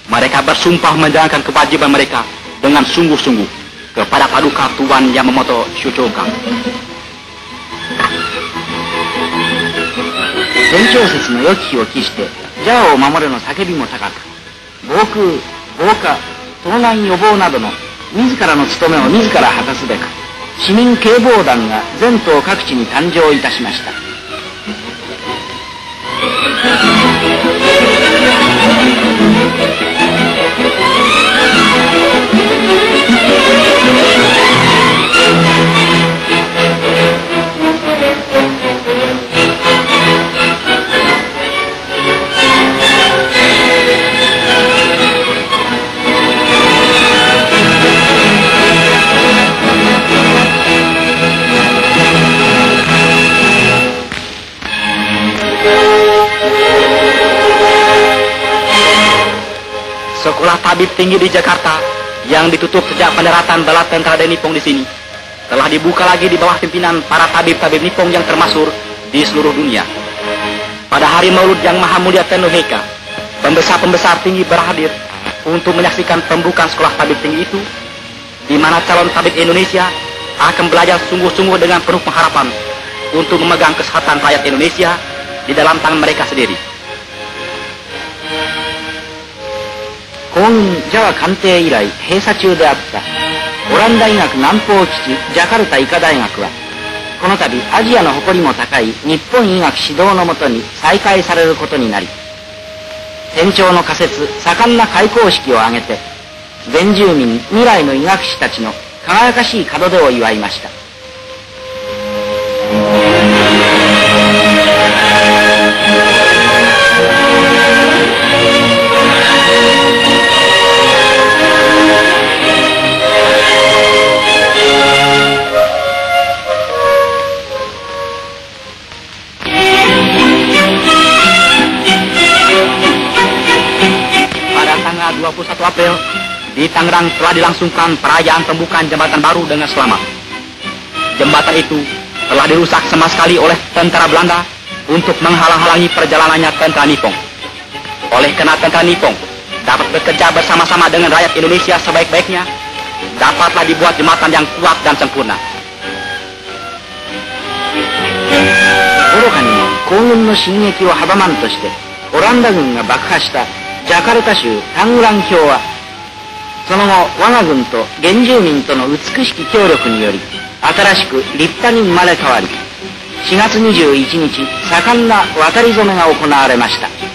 Mereka bersumpah menjalankan kewajiban mereka dengan sungguh-sungguh kepada Paduka Tuan Yamamoto Shuchokan. 前朝節の良き日を期してジャオを守るの叫びも高く、防空、防火、盗難予防などの自らの務めを自ら果たすべく、市民警防団が全島各地に誕生いたしました。Sekolah tabib tinggi di Jakarta yang ditutup sejak pendaratan bala tentara Nippon di sini telah dibuka lagi di bawah pimpinan para tabib-tabib Nippon yang termasyhur di seluruh dunia. Pada hari Maulud yang Maha Mulia Tenno Heika, pembesar-pembesar tinggi berhadir untuk menyaksikan pembukaan sekolah tabib tinggi itu, di mana calon tabib Indonesia akan belajar sungguh-sungguh dengan penuh pengharapan untuk memegang kesehatan rakyat Indonesia di dalam tangan mereka sendiri. 皇軍ジャワ艦艇以来閉鎖中であったオランダ医学南方基地ジャカルタ医科大学は、この度アジアの誇りも高い日本医学指導のもとに再開されることになり、天朝の仮説盛んな開校式を挙げて、全住民未来の医学士たちの輝かしい門出を祝いました。21 April di Tangerang telah dilangsungkan perayaan pembukaan jembatan baru dengan selamat. Jembatan itu telah dirusak sama sekali oleh tentara Belanda untuk menghalang-halangi perjalanannya tentara Nippon. Oleh karena tentara Nippon dapat bekerja bersama-sama dengan rakyat Indonesia sebaik-baiknya, dapatlah dibuat jembatan yang kuat dan sempurna. 愚かにも皇軍の進撃を阻まんとしてオランダ軍が爆破したジャカルタ州タングラン橋は、その後我が軍と原住民との美しき協力により新しく立派に生まれ変わり、4月21日盛んな渡り初めが行われました。